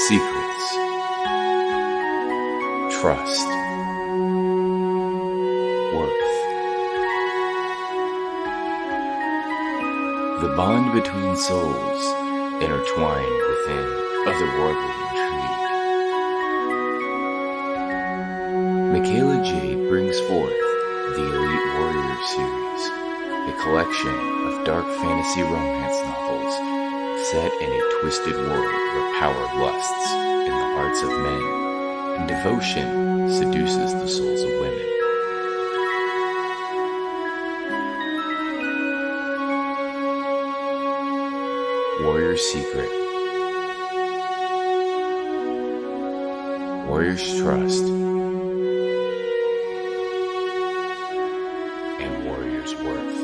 secrets, trust, worth. The bond between souls intertwined within otherworldly intrigue. Michaela Jade brings forth the Elite Warrior series, a collection of dark fantasy romance novels set in a twisted world where power lusts in the hearts of men and devotion seduces the souls of women. Warrior's Secret, Warrior's Trust, and Warrior's Worth.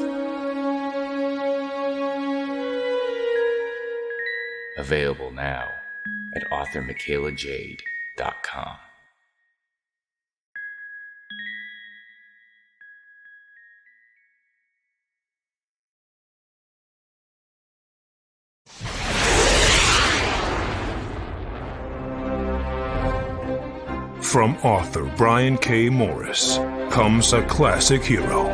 Available now at authormichaelajade.com. From author Brian K. Morris comes a classic hero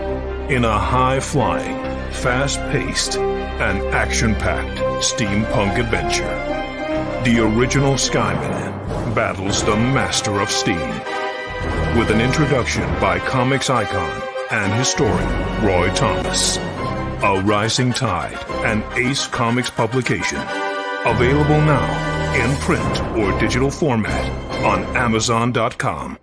in a high-flying, fast-paced, and action-packed steampunk adventure. The original Skyman battles the Master of Steam with an introduction by comics icon and historian Roy Thomas. A Rising Tide, an Ace Comics publication. Available now in print or digital format on Amazon.com.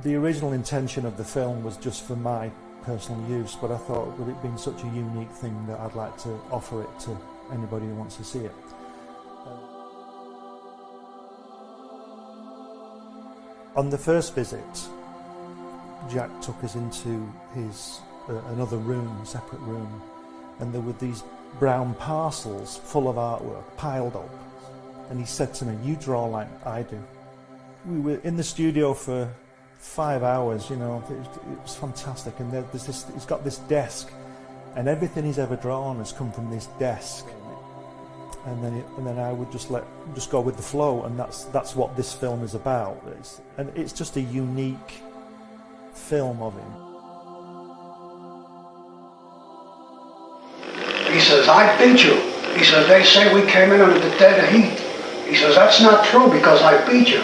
The original intention of the film was just for my personal use, but I thought, with it being such a unique thing, that I'd like to offer it to anybody who wants to see it. On the first visit, Jack took us into his another room, separate room, and there were these brown parcels full of artwork piled up, and he said to me, "You draw like I do." We were in the studio for 5 hours, you know. It was fantastic, and there's this, he's got this desk, and everything he's ever drawn has come from this desk, and then I would just go with the flow, and that's what this film is about. It's just a unique film of him. He says, "I beat you." He says, "They say we came in under the dead heat." He says, "That's not true because I beat you."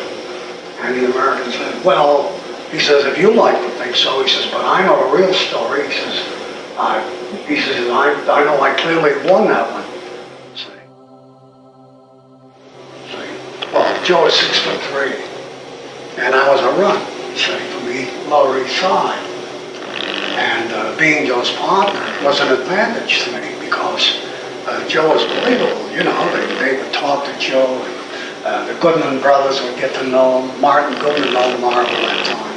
And the American said, "Well," he says, "if you like to think so," he says, "but I know the real story." He says, I know I clearly won that one." See? Well, Joe is 6'3", and I was a run, see, from the Lower East Side. And being Joe's partner was an advantage to me because Joe was believable, you know. They would talk to Joe, and the Goodman brothers would get to know him. Martin Goodman owned Marvel at that time.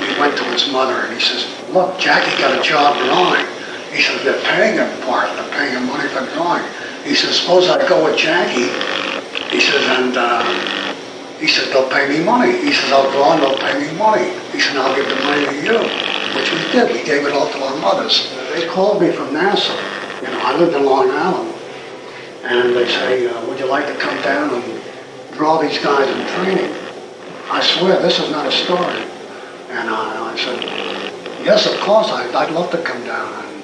He went to his mother and he says, "Look, Jackie got a job drawing." He says, "They're paying him part, they're paying him money for drawing." He says, "Suppose I go with Jackie." He says, "And he said, they'll pay me money." He says, "I'll draw and they'll pay me money." He said, "I'll give the money to you," which we did. We gave it all to our mothers. They called me from Nassau. You know, I lived in Long Island. And they say, "Would you like to come down and draw these guys in training?" I swear, this is not a story. And I said, "Yes, of course, I'd love to come down." And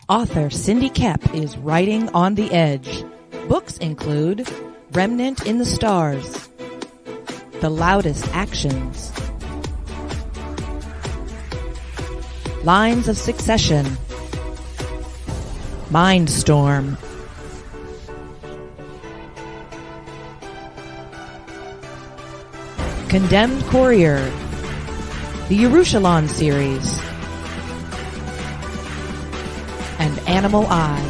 Author Cindy Kep is writing on the edge. Books include Remnant in the Stars, The Loudest Actions, Lines of Succession, Mindstorm, Condemned Courier, the Yerushalayim series, and Animal Eye.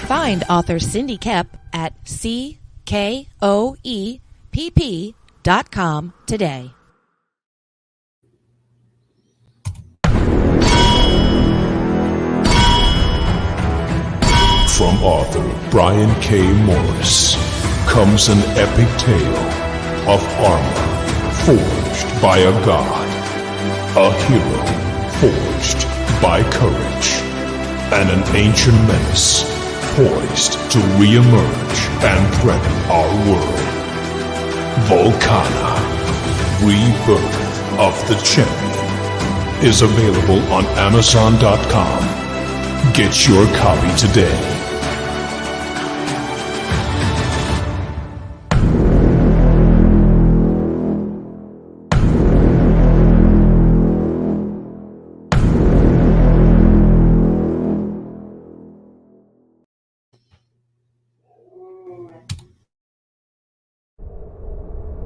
Find author Cindy Kep at CKOEPP.com today. From author Brian K. Morris comes an epic tale of armor forged by a god, a hero forged by courage, and an ancient menace poised to re-emerge and threaten our world. Volcana, Rebirth of the Champion, is available on Amazon.com. Get your copy today.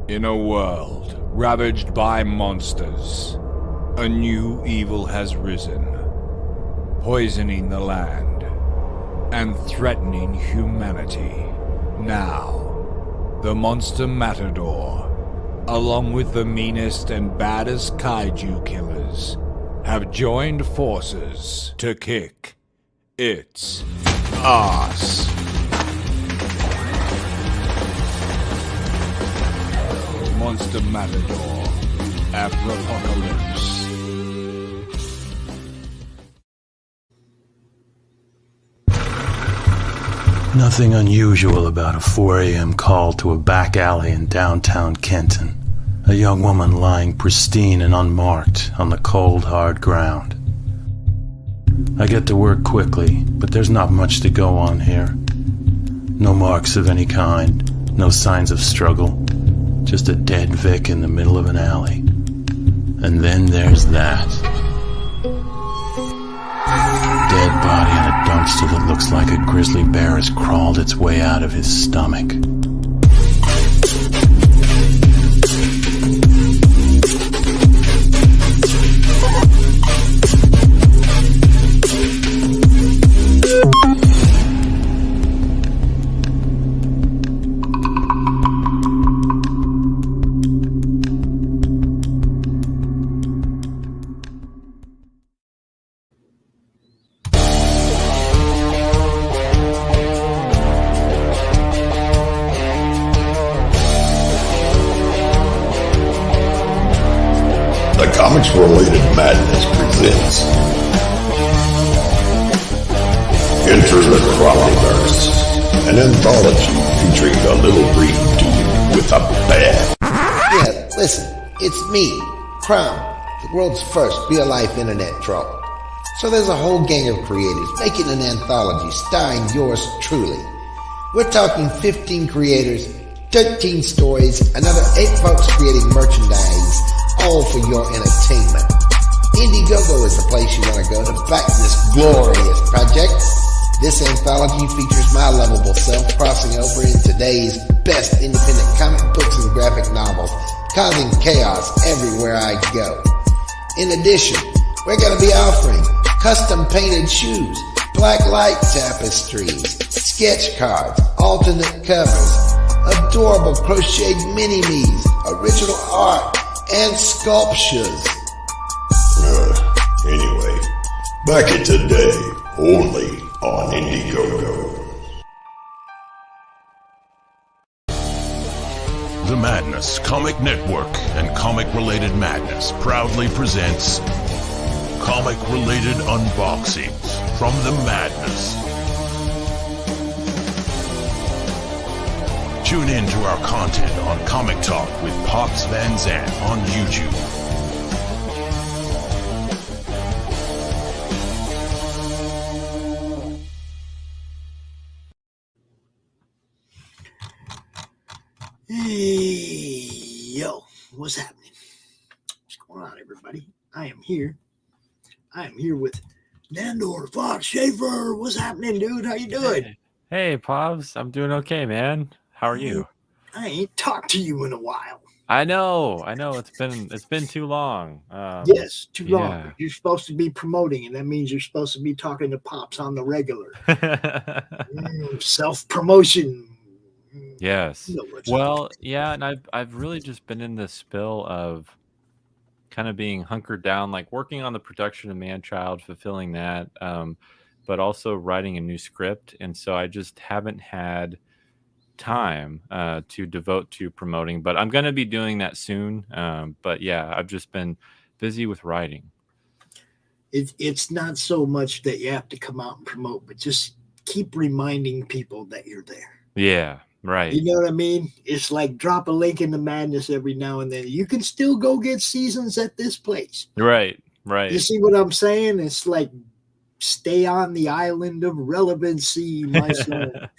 In a world ravaged by monsters, a new evil has risen, poisoning the land and threatening humanity. Now, the monster Matador, along with the meanest and baddest kaiju killers, have joined forces to kick its ass. Monster Matador, Afropocalypse. Nothing unusual about a 4 a.m. call to a back alley in downtown Kenton. A young woman lying pristine and unmarked on the cold, hard ground. I get to work quickly, but there's not much to go on here. No marks of any kind, no signs of struggle. Just a dead Vic in the middle of an alley. And then there's that. Dead body in a dumpster that looks like a grizzly bear has crawled its way out of his stomach. Comics-related Madness presents Enter the Cromulverse, an anthology featuring a little green dude with a bat. Yeah, listen, it's me, Crom, the world's first real-life internet troll. So there's a whole gang of creators making an anthology starring yours truly. We're talking 15 creators, 13 stories, another 8 folks creating merchandise, all for your entertainment. Indiegogo is the place you want to go to back this glorious project. This anthology features my lovable self crossing over in today's best independent comic books and graphic novels, causing chaos everywhere I go. In addition, we're going to be offering custom painted shoes, black light tapestries, sketch cards, alternate covers, adorable crocheted mini-me's, original art, and sculptures. Anyway, back at today, only on Indiegogo. The Madness Comic Network and Comic-Related Madness proudly presents Comic-Related Unboxings from the Madness. Tune in to our content on Comic Talk with Pops Van Zandt on YouTube. What's happening? What's going on, everybody? I am here with Nandor Fox Shaffer. What's happening, dude? How you doing? Hey, Pops. I'm doing okay, man. How are you? I ain't talked to you in a while. I know. It's been too long. Yes, too long. Yeah. You're supposed to be promoting, and that means you're supposed to be talking to Pops on the regular. Self-promotion. Yes. You know what's Well, yeah, and I've really just been in this spill of kind of being hunkered down, like working on the production of Man-Child, fulfilling that, but also writing a new script, and so I just haven't had time to devote to promoting, but I'm going to be doing that soon. But yeah, I've just been busy with writing. It's not so much that you have to come out and promote, but just keep reminding people that you're there. Yeah, right. You know what I mean? It's like drop a link in the Madness every now and then. You can still go get seasons at this place. Right. You see what I'm saying? It's like stay on the island of relevancy, my son.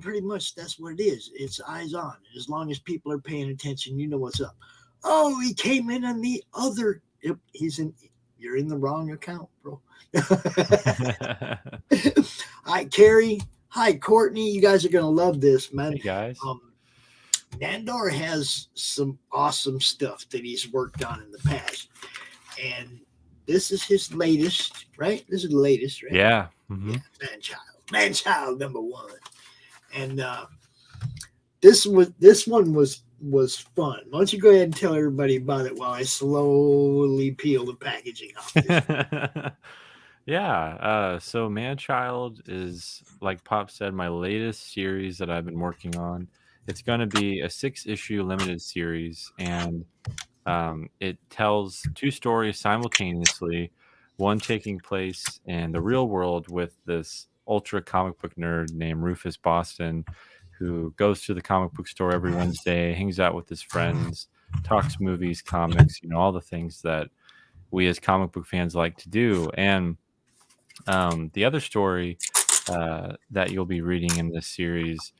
Pretty much that's what it is. It's eyes on. As long as people are paying attention, you know what's up. Oh, he came in on the other. Yep, you're in the wrong account, bro. Hi, Carrie. Hi, Courtney. You guys are gonna love this, man. Hey, guys. Nandor has some awesome stuff that he's worked on in the past, and this is his latest, right? This is the latest, right? Yeah. Mm-hmm. Yeah, Man-Child #1, and this one was fun. Why don't you go ahead and tell everybody about it while I slowly peel the packaging off? Yeah. So Man-Child is, like Pop said, my latest series that I've been working on. It's going to be a 6-issue limited series, and it tells 2 stories simultaneously, one taking place in the real world with this ultra comic book nerd named Rufus Boston, who goes to the comic book store every Wednesday, hangs out with his friends, talks movies, comics, all the things that we as comic book fans like to do. And the other story that you'll be reading in this series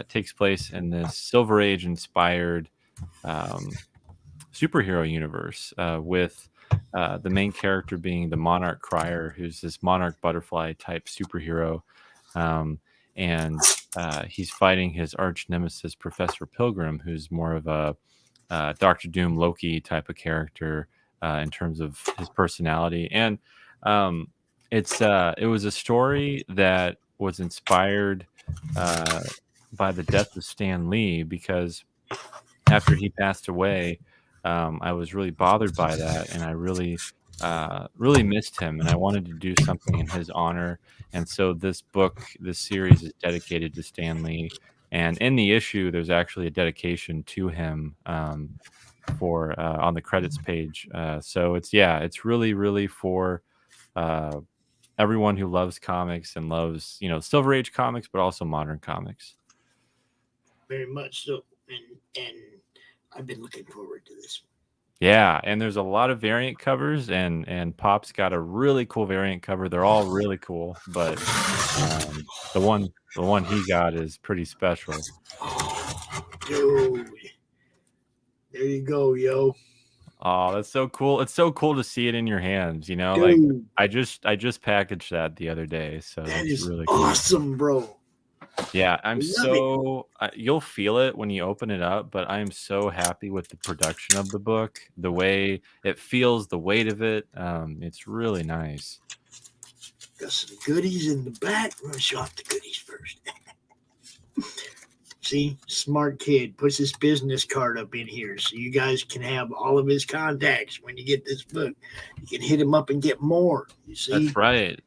takes place in this Silver Age inspired superhero universe with the main character being the Monarch Crier, who's this monarch butterfly type superhero. And he's fighting his arch nemesis, Professor Pilgrim, who's more of a Doctor Doom Loki type of character in terms of his personality. And it was a story that was inspired by the death of Stan Lee, because after he passed away, I was really bothered by that, and I really missed him, and I wanted to do something in his honor. And so this series is dedicated to Stan Lee, and in the issue there's actually a dedication to him for on the credits page. So it's really for everyone who loves comics and loves Silver Age comics, but also modern comics. Very much so, and I've been looking forward to this. Yeah, and there's a lot of variant covers, and Pop's got a really cool variant cover. They're all really cool, but the one he got is pretty special. Dude, there you go, yo. Oh, that's so cool! It's so cool to see it in your hands. Dude, like I just packaged that the other day, so that's really cool. Awesome, bro. Yeah, you'll feel it when you open it up, but I'm so happy with the production of the book, the way it feels, the weight of it. It's really nice. Got some goodies in the back. We're gonna show off the goodies first. See, smart kid puts his business card up in here so you guys can have all of his contacts when you get this book. You can hit him up and get more. You see?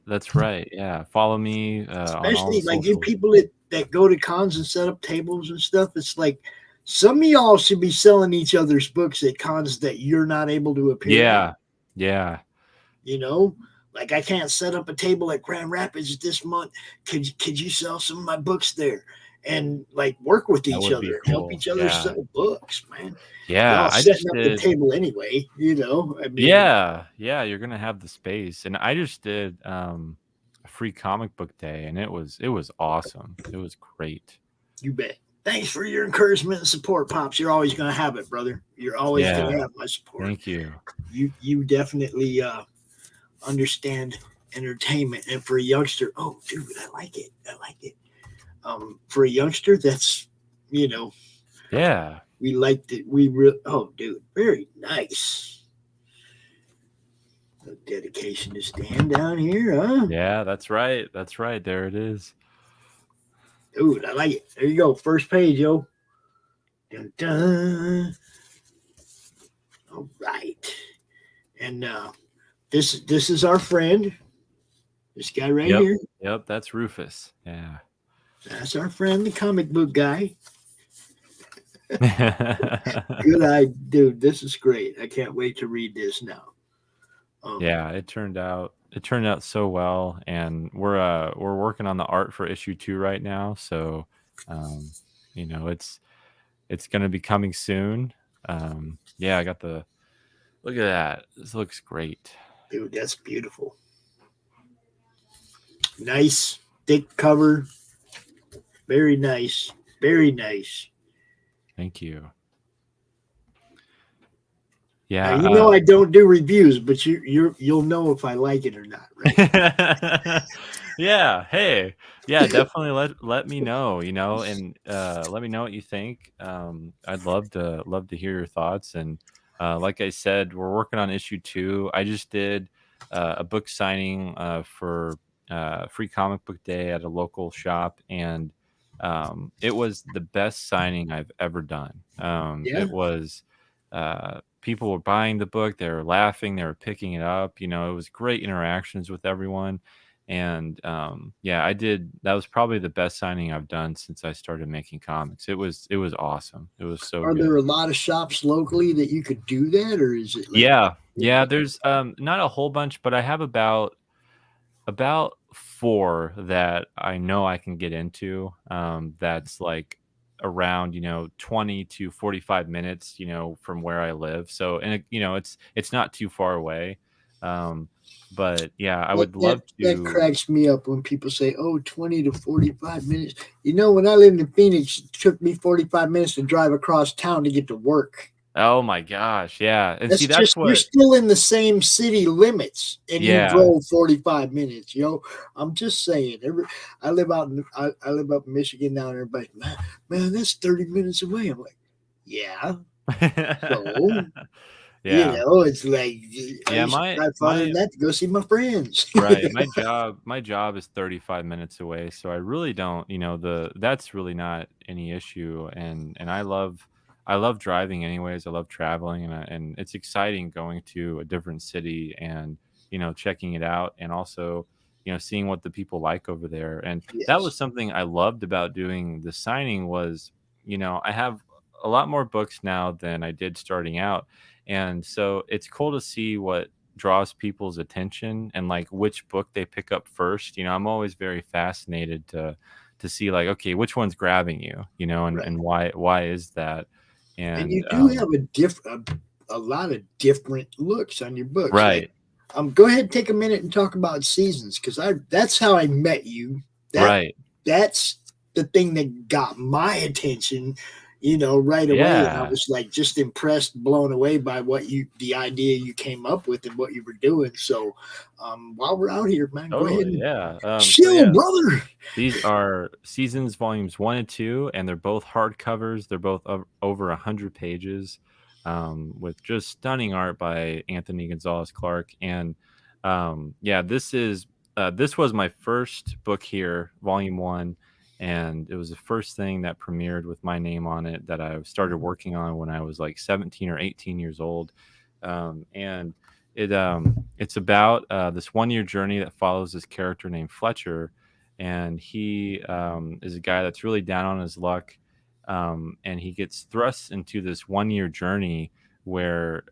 That's right. Yeah, follow me. Especially like you people that go to cons and set up tables and stuff. It's like some of y'all should be selling each other's books at cons that you're not able to appear at. Yeah. Like I can't set up a table at Grand Rapids this month. Could you sell some of my books there? And like work with each other, cool. Help each other sell books, man. Yeah, I just up the table anyway. Yeah, you're gonna have the space, and I just did a free comic book day, and it was awesome. It was great. You bet. Thanks for your encouragement and support, Pops. You're always going to have it, brother. You're always going to have my support. Thank you. You definitely understand entertainment. And for a youngster, oh, dude, I like it. For a youngster, that's, Yeah. we liked it. Oh, dude, very nice. The dedication to stand down here, huh? Yeah, that's right. That's right. There it is. Dude, I like it. There you go. First page, yo. Dun, dun. All right. And this is our friend. This guy right here. Yep, that's Rufus. Yeah. That's our friend, the comic book guy. Good eye, dude. This is great. I can't wait to read this now. Yeah, it turned out so well, and we're working on the art for issue 2 right now. So, it's going to be coming soon. Yeah, I got look at that. This looks great, dude. That's beautiful. Nice thick cover. Very nice. Very nice. Thank you. Yeah, I don't do reviews, but you'll know if I like it or not, right? Yeah. Hey. Yeah, definitely let me know, and let me know what you think. I'd love to hear your thoughts. And like I said, we're working on issue 2. I just did a book signing for Free Comic Book Day at a local shop, and it was the best signing I've ever done. It was people were buying the book, they were laughing, they were picking it up. It was great interactions with everyone. And that was probably the best signing I've done since I started making comics. It was awesome. It was so Are good. there a lot of shops locally that you could do that, or is it yeah, there's not a whole bunch, but I have about 4 that I know I can get into. That's like around 20 to 45 minutes from where I live, so, and it's not too far away. But yeah, I would love to. That cracks me up when people say, 20 to 45 minutes. When I lived in Phoenix, it took me 45 minutes to drive across town to get to work. Oh my gosh, yeah. And that's what you're still in the same city limits, and you drove 45 minutes. I'm just saying. I live up in Michigan now, and everybody's man, that's 30 minutes away. I'm like, yeah. So, yeah, it's like that to go see my friends. Right. My job is 35 minutes away, so I really don't. That's really not any issue, and I love driving anyways. I love traveling, and it's exciting going to a different city and checking it out, and also seeing what the people like over there. And that was something I loved about doing the signing was I have a lot more books now than I did starting out, and so it's cool to see what draws people's attention and like which book they pick up first. I'm always very fascinated to see like, okay, which one's grabbing you, and why is that? And you do have a lot of different looks on your books, right? Go ahead and take a minute and talk about seasons, because that's how I met you. Right. That's the thing that got my attention, right away. And I was like just impressed, blown away by the idea you came up with and what you were doing. So while we're out here, man, go ahead and chill, brother. These are Seasons volumes 1 and 2, and they're both hardcovers. They're both over 100 pages, with just stunning art by Anthony Gonzalez Clark. And this was my first book here, volume 1. And it was the first thing that premiered with my name on it that I started working on when I was like 17 or 18 years old. And it's about this 1-year journey that follows this character named Fletcher. And he is a guy that's really down on his luck. And he gets thrust into this 1-year journey where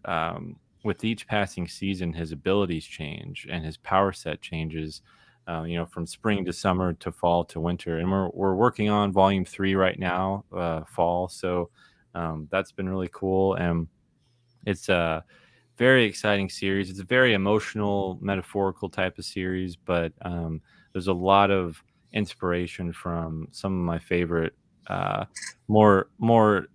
with each passing season, his abilities change and his power set changes. From spring to summer to fall to winter, and we're working on volume 3 right now, fall. So that's been really cool, and it's a very exciting series. It's a very emotional, metaphorical type of series, but there's a lot of inspiration from some of my favorite more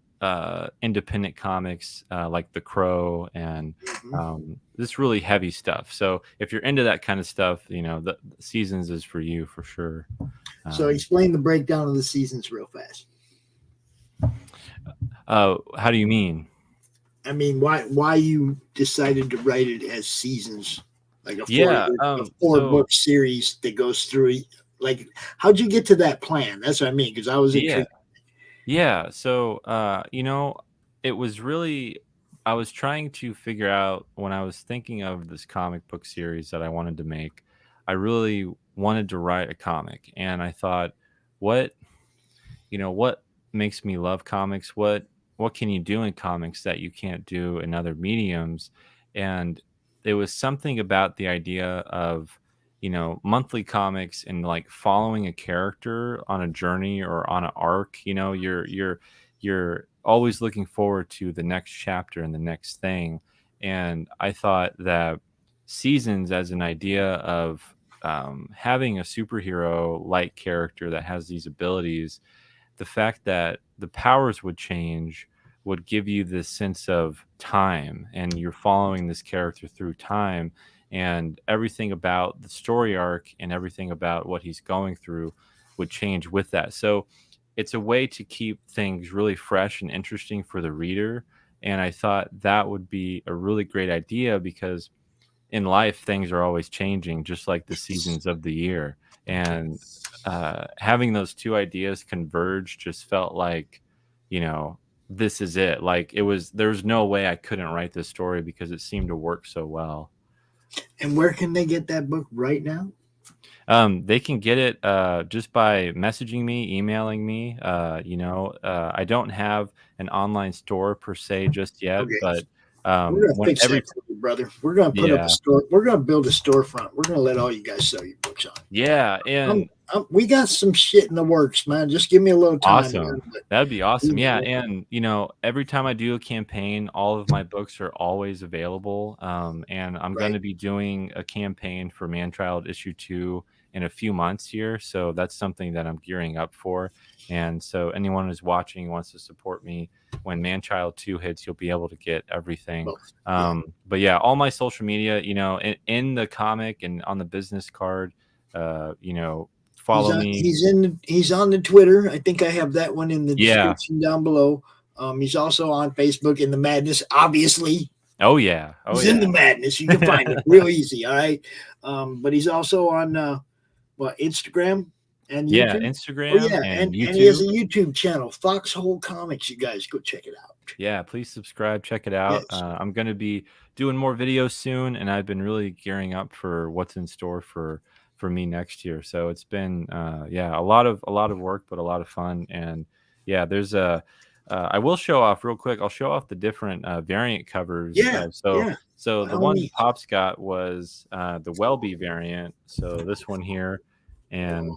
independent comics like The Crow and this really heavy stuff. So if you're into that kind of stuff, the Seasons is for you for sure. So explain the breakdown of the seasons real fast. How do you mean? I mean, why you decided to write it as seasons, like a four-book series that goes through. Like, how'd you get to that plan? That's what I mean, because I was intrigued. Yeah. So, it was really, I was trying to figure out when I was thinking of this comic book series that I wanted to make, I really wanted to write a comic. And I thought, what makes me love comics? What can you do in comics that you can't do in other mediums? And there was something about the idea of, monthly comics and like following a character on a journey or on an arc. You're always looking forward to the next chapter and the next thing. And I thought that Seasons as an idea of having a superhero like character that has these abilities, the fact that the powers would change would give you this sense of time, and you're following this character through time, and everything about the story arc and everything about what he's going through would change with that. So it's a way to keep things really fresh and interesting for the reader. And I thought that would be a really great idea because in life, things are always changing, just like the seasons of the year. And having those two ideas converge just felt like, this is it. Like there's no way I couldn't write this story because it seemed to work so well. And where can they get that book right now? They can get it just by messaging me, emailing me. I don't have an online store per se just yet, but we're gonna fix that for you, brother. We're gonna put up a store. We're gonna build a storefront. We're gonna let all you guys sell your books on. Yeah, and we got some shit in the works, man. Just give me a little time. Awesome. That'd be awesome. Yeah, and every time I do a campaign, all of my books are always available. And I'm going to be doing a campaign for Man-Child issue 2 in a few months here, so that's something that I'm gearing up for. And so anyone who's watching wants to support me when Man-Child 2 hits, you'll be able to get everything. But yeah, all my social media, in the comic and on the business card, follow me. He's on the Twitter. I think I have that one in the description down below. He's also on Facebook in the Madness, obviously. Oh yeah. He's in the Madness. You can find him real easy. All right. But he's also on Instagram and YouTube. Yeah, Instagram and YouTube. And he has a YouTube channel, Foxhole Comics. You guys go check it out. Yeah, please subscribe, check it out. Yes. I'm going to be doing more videos soon, and I've been really gearing up for what's in store for me next year. So it's been a lot of work, but a lot of fun. And yeah, there's I will show off real quick. I'll show off the different variant covers. So the one Pops got was the Welby variant. So this one here, and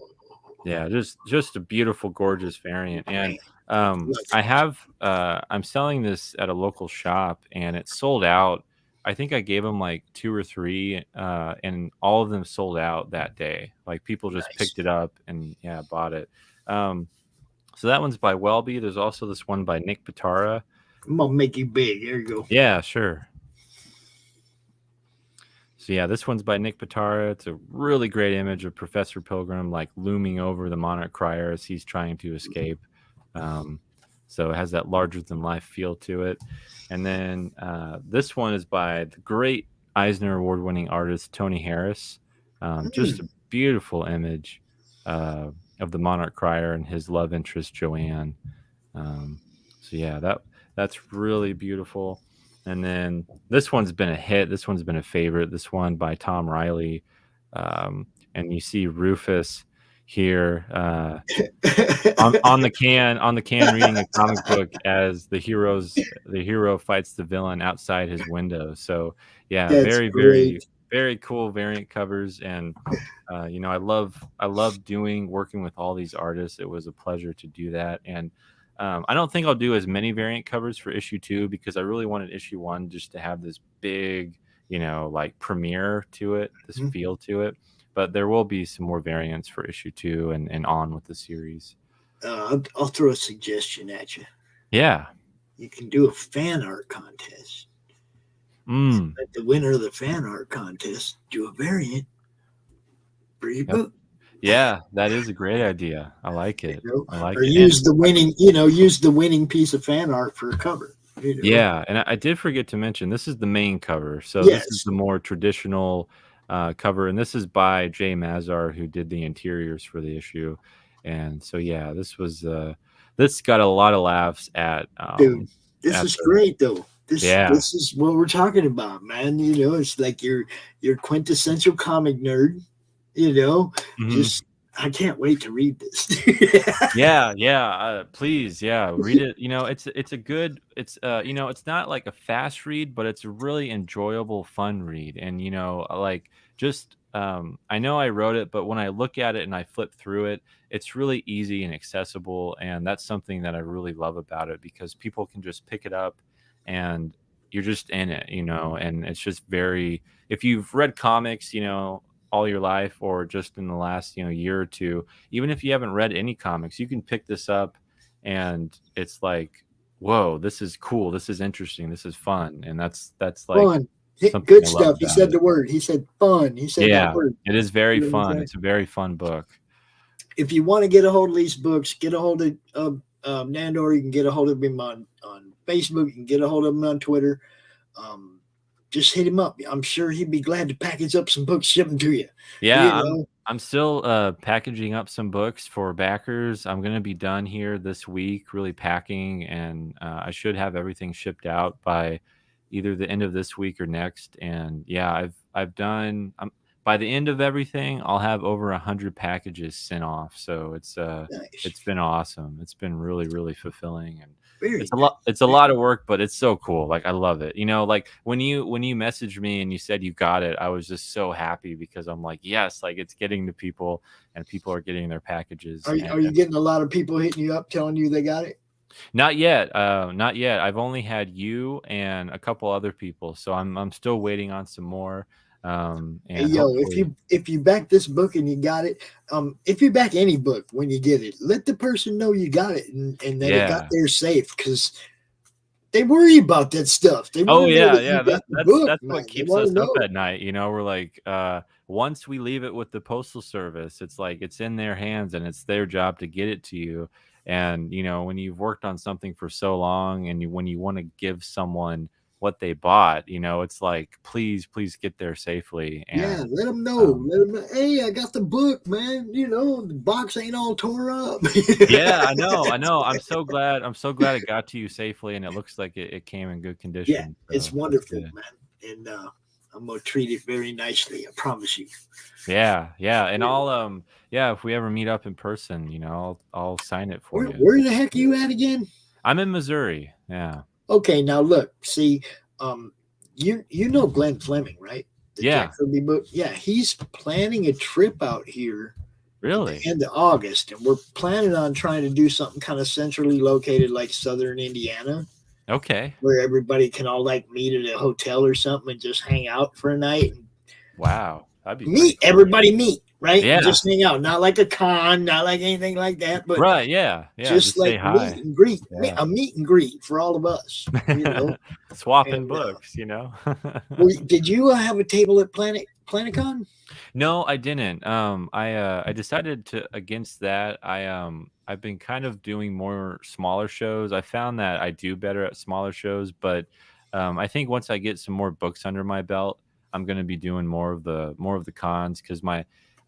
yeah, just a beautiful, gorgeous variant. And I have I'm selling this at a local shop, and it's sold out. I think I gave them like 2 or 3, and all of them sold out that day. Like people just picked it up and bought it. So that one's by Welby. There's also this one by Nick Pitara. I'm gonna make you big. There you go. Yeah, sure. So yeah, this one's by Nick Pitara. It's a really great image of Professor Pilgrim like looming over the Monarch Crier as he's trying to escape. So it has that larger than life feel to it. And then this one is by the great Eisner Award winning artist Tony Harris. Just a beautiful image of the Monarch Crier and his love interest Joanne. So yeah, that's really beautiful. And then this one's been a hit. This one's been a favorite. This one by Tom Riley. And you see Rufus here on the can reading a comic book as the hero fights the villain outside his window. So yeah, that's very great. Very cool variant covers. And I love working with all these artists. It was a pleasure to do that. And I don't think I'll do as many variant covers for issue 2 because I really wanted issue 1 just to have this big like premiere to it, this feel to it. But there will be some more variants for issue 2 and on with the series. I'll throw a suggestion at you. Yeah. You can do a fan art contest. Let the winner of the fan art contest do a variant for your book. Yeah, that is a great idea. I like it. You know? I like or it. use the winning, use the winning piece of fan art for a cover. You know? Yeah, and I did forget to mention this is the main cover. So Yes. this is the more traditional cover, and this is by Jay Mazar, who did the interiors for the issue. And so yeah, this got a lot of laughs at. Dude, this is great though. This is what we're talking about, man. You know, it's like your quintessential comic nerd. You know, just I can't wait to read this. Please, read it. You know, it's a good. It's it's not like a fast read, but it's a really enjoyable, fun read. And you know, like just I know I wrote it, but when I look at it and I flip through it, it's really easy and accessible, and that's something that I really love about it because people can just pick it up and you're just in it, you know, and it's just very. If you've read comics, you know, all your life or just in the last year or two, even if you haven't read any comics, you can pick this up and it's like, whoa, this is cool, this is interesting, this is fun. And that's like fun. Good stuff. He said the word. He said fun. He said that word. It is very fun. It's a very fun book. If you want to get a hold of these books, get a hold of Nandor. You can get a hold of him on Facebook. You can get a hold of him on Twitter. Just hit him up. I'm sure he'd be glad to package up some books, ship them to you. Yeah, I'm still packaging up some books for backers. I'm going to be done here this week, really packing, and I should have everything shipped out by either the end of this week or next. And yeah, I've done. By the end of everything, I'll have over 100 packages sent off. So it's been awesome. It's been really, really fulfilling, and it's a lot of work, but it's so cool. Like I love it. You know, like when you messaged me and you said you got it, I was just so happy because I'm like, yes, like it's getting to people and people are getting their packages. Are you getting a lot of people hitting you up telling you they got it? Not yet. Not yet. I've only had you and a couple other people, so I'm still waiting on some more. And hey, yo, if you back this book and you got it, if you back any book when you get it, let the person know you got it and that it got there safe, because they worry about that stuff. They that's what keeps us up at night. You know, we're like, once we leave it with the postal service, it's like it's in their hands and it's their job to get it to you. And you know, when you've worked on something for so long and when you want to give someone what they bought, you know, it's like, please get there safely. And, let them know. Let them know, hey, I got the book, man. You know, the box ain't all tore up. I know. I'm so glad it got to you safely, and it looks like it came in good condition. Yeah, it's wonderful, man. And I'm gonna treat it very nicely. I promise you. Yeah, and I'll if we ever meet up in person, you know, I'll sign it for you. Where the heck are you at again? I'm in Missouri. Yeah. Okay, now look, see, you know Glenn Fleming, right? The Jack Kirby book. Yeah, he's planning a trip out here. Really? At the end of August, and we're planning on trying to do something kind of centrally located, like Southern Indiana. Okay. Where everybody can all like meet at a hotel or something and just hang out for a night. Wow, that'd be meet cool. Everybody meet. Right? Yeah. Just hang out. Not like a con, not like anything like that. But right, yeah. Just like say hi. Meet and greet. Yeah. A meet and greet for all of us. You know? Swapping books, you know. Well, did you have a table at PlanetCon? No, I didn't. I decided against that. I've been kind of doing more smaller shows. I found that I do better at smaller shows, but I think once I get some more books under my belt, I'm going to be doing more of the cons, because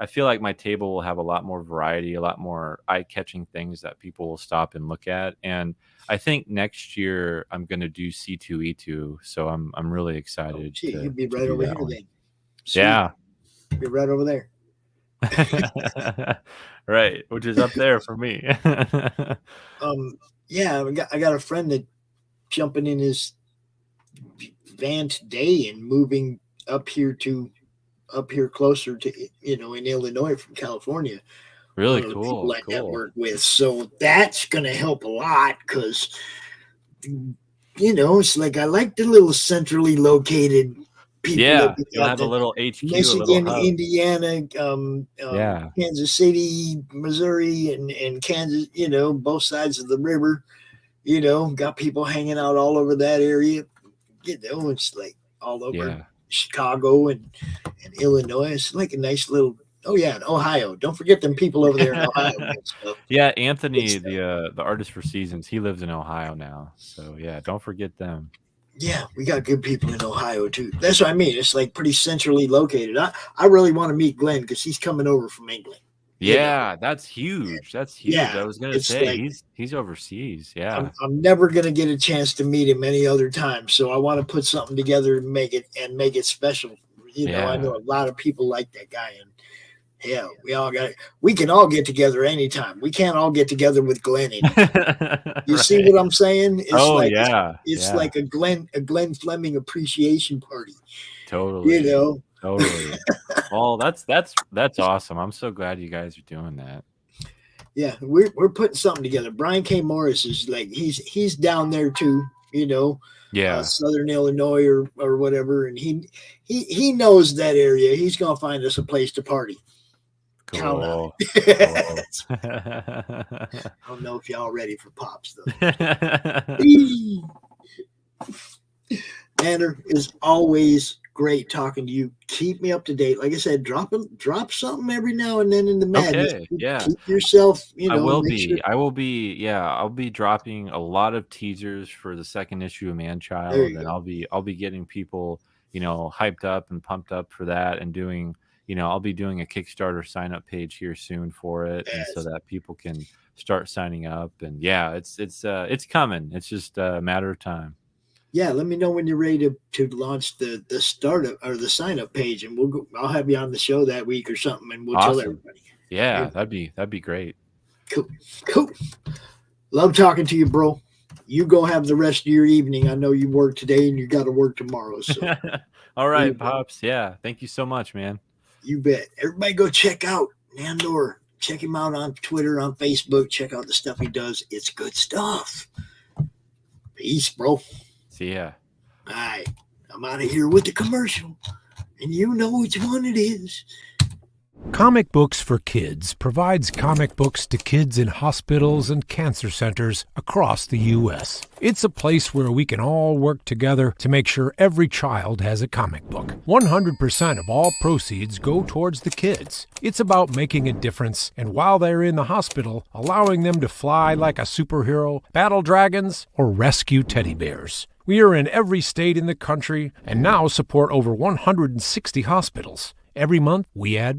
I feel like my table will have a lot more variety, a lot more eye-catching things that people will stop and look at. And I think next year I'm going to do C2E2, so I'm really excited. You'll be right over here then. Sweet. Yeah. You'll be right over there. Right, which is up there for me. Yeah, I got a friend that jumping in his van today and moving up here closer to, you know, in Illinois from California. Really cool. Like that work with. So that's going to help a lot, because, you know, it's like I like the little centrally located people. Yeah, that you'll have a little HQ, a little Michigan, hub. Indiana, Yeah. Kansas City, Missouri, and Kansas. Both sides of the river. Got people hanging out all over that area. It's like all over Yeah. Chicago and Illinois. It's like a nice little. Oh yeah, and Ohio. Don't forget them people over there in Ohio. And stuff. Yeah, Anthony, the artist for Seasons, he lives in Ohio now. So yeah, don't forget them. Yeah, we got good people in Ohio too. That's what I mean. It's like pretty centrally located. I really want to meet Glenn because he's coming over from England. Yeah, that's huge. That's huge. Yeah, I was gonna it's say like- he's overseas. Yeah. I'm never gonna get a chance to meet him any other time. So I want to put something together and make it special. I know a lot of people like that guy, and hell, we can all get together anytime. We can't all get together with Glenn anytime. You see what I'm saying? It's it's like a Glenn Fleming appreciation party. totally. Totally. Well, that's awesome. I'm so glad you guys are doing that. Yeah, we're putting something together. Brian K. Morris is like he's down there too, Yeah. Southern Illinois or whatever, and he knows that area. He's gonna find us a place to party. Count on Cool. it. Cool. I don't know if y'all ready for pops though. Nandor, is always great talking to you. Keep me up to date. Like I said, drop something every now and then in the Madness. Okay, yeah. Keep yourself, I will make be. sure- I'll be dropping a lot of teasers for the second issue of There Manchild, you and go. I'll be getting people, hyped up and pumped up for that, and doing, I'll be doing a Kickstarter sign up page here soon for it, and so that people can start signing up. And yeah, it's coming. It's just a matter of time. Yeah, let me know when you're ready to launch the startup or the sign up page, and I'll have you on the show that week or something, and we'll tell Awesome. everybody. Yeah, that'd be great. Cool. Love talking to you, bro. You go have the rest of your evening. I know you work today and you got to work tomorrow. So All right, Pops. Yeah, thank you so much, man. you bet. Everybody go check out Nandor. Check him out on Twitter, on Facebook. Check out the stuff he does. It's good stuff. Peace, bro. See ya. All right. I'm out of here with the commercial. And you know which one it is. Comic Books for Kids provides comic books to kids in hospitals and cancer centers across the U.S. It's a place where we can all work together to make sure every child has a comic book. 100% of all proceeds go towards the kids. It's about making a difference, and while they're in the hospital, allowing them to fly like a superhero, battle dragons, or rescue teddy bears. We are in every state in the country and now support over 160 hospitals. Every month, we add more.